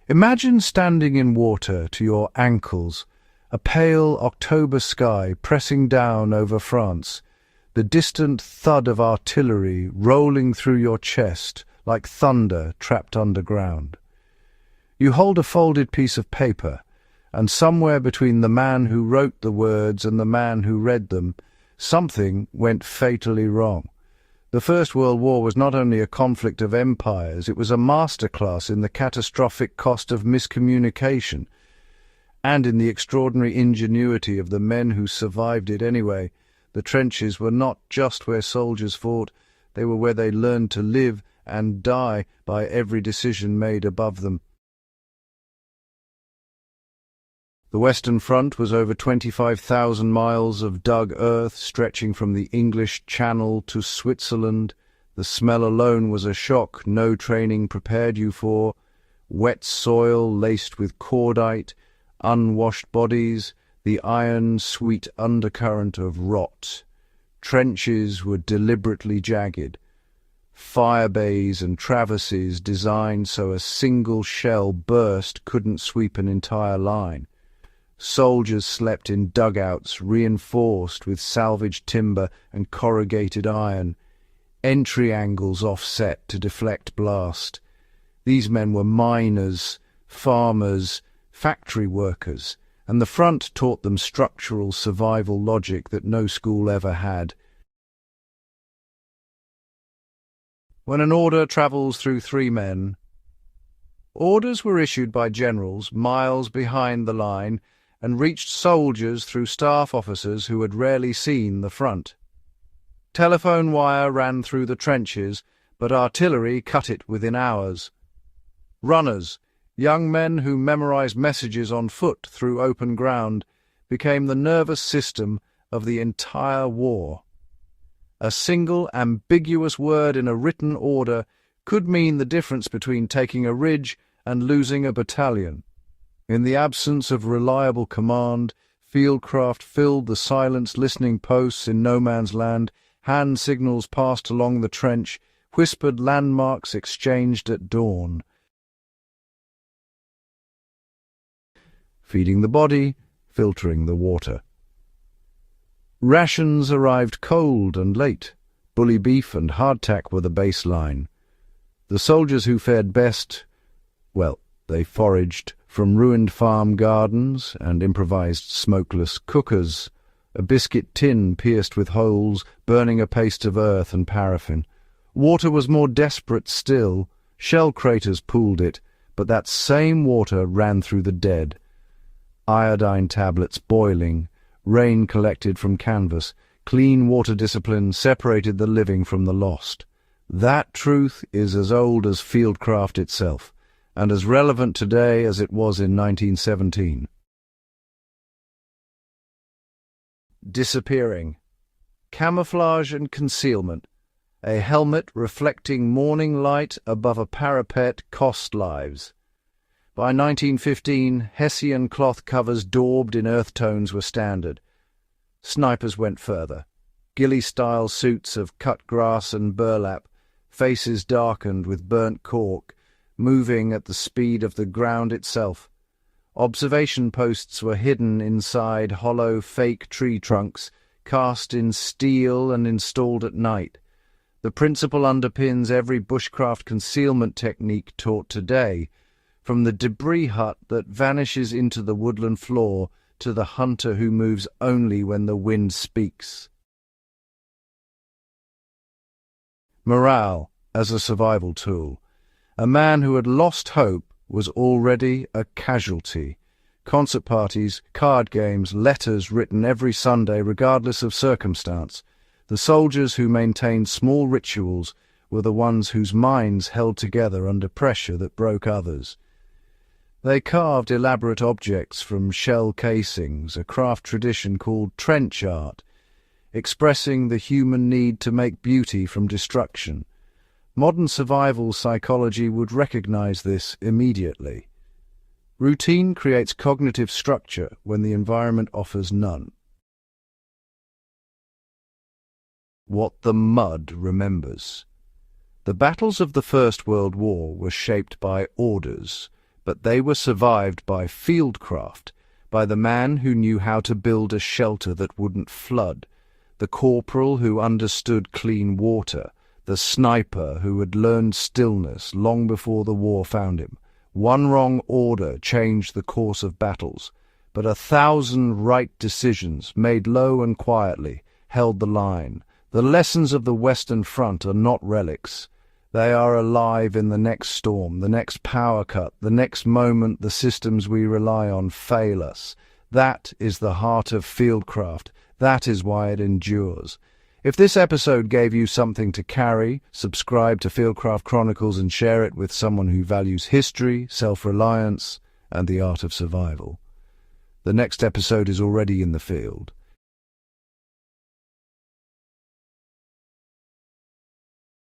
Imagine standing in water to your ankles, a pale October sky pressing down over France, the distant thud of artillery rolling through your chest like thunder trapped underground. You hold a folded piece of paper, and somewhere between the man who wrote the words and the man who read them, something went fatally wrong. The First World War was not only a conflict of empires, it was a masterclass in the catastrophic cost of miscommunication, and in the extraordinary ingenuity of the men who survived it anyway. The trenches were not just where soldiers fought, they were where they learned to live and die by every decision made above them. The Western Front was over 25,000 miles of dug earth stretching from the English Channel to Switzerland. The smell alone was a shock no training prepared you for. Wet soil laced with cordite, unwashed bodies, the iron-sweet undercurrent of rot. Trenches were deliberately jagged. Fire bays and traverses designed so a single shell burst couldn't sweep an entire line. Soldiers slept in dugouts reinforced with salvaged timber and corrugated iron, entry angles offset to deflect blast. These men were miners, farmers, factory workers, and the front taught them structural survival logic that no school ever had. When an order travels through three men, orders were issued by generals miles behind the line and reached soldiers through staff officers who had rarely seen the front. Telephone wire ran through the trenches, but artillery cut it within hours. Runners, young men who memorized messages on foot through open ground, became the nervous system of the entire war. A single ambiguous word in a written order could mean the difference between taking a ridge and losing a battalion. In the absence of reliable command, Fieldcraft filled the silenced listening posts in no man's land, hand signals passed along the trench, whispered landmarks exchanged at dawn. Feeding the body, filtering the water. Rations arrived cold and late. Bully beef and hardtack were the baseline. The soldiers who fared best, well, they foraged from ruined farm gardens and improvised smokeless cookers, a biscuit tin pierced with holes, burning a paste of earth and paraffin. Water was more desperate still. Shell craters pooled it, but that same water ran through the dead. Iodine tablets boiling, rain collected from canvas, clean water discipline separated the living from the lost. That truth is as old as Fieldcraft itself, and as relevant today as it was in 1917. Disappearing. Camouflage and concealment. A helmet reflecting morning light above a parapet cost lives. By 1915, Hessian cloth covers daubed in earth tones were standard. Snipers went further. Ghillie-style suits of cut grass and burlap, faces darkened with burnt cork, moving at the speed of the ground itself. Observation posts were hidden inside hollow fake tree trunks, cast in steel and installed at night. The principle underpins every bushcraft concealment technique taught today, from the debris hut that vanishes into the woodland floor to the hunter who moves only when the wind speaks. Morale as a survival tool. A man who had lost hope was already a casualty. Concert parties, card games, letters written every Sunday regardless of circumstance. The soldiers who maintained small rituals were the ones whose minds held together under pressure that broke others. They carved elaborate objects from shell casings, a craft tradition called trench art, expressing the human need to make beauty from destruction. Modern survival psychology would recognize this immediately. Routine creates cognitive structure when the environment offers none. What the mud remembers. The battles of the First World War were shaped by orders, but they were survived by Fieldcraft, by the man who knew how to build a shelter that wouldn't flood, the corporal who understood clean water, the sniper who had learned stillness long before the war found him. One wrong order changed the course of battles, but 1,000 right decisions, made low and quietly, held the line. The lessons of the Western Front are not relics. They are alive in the next storm, the next power cut, the next moment the systems we rely on fail us. That is the heart of Fieldcraft. That is why it endures. If this episode gave you something to carry, subscribe to Fieldcraft Chronicles and share it with someone who values history, self-reliance, and the art of survival. The next episode is already in the field.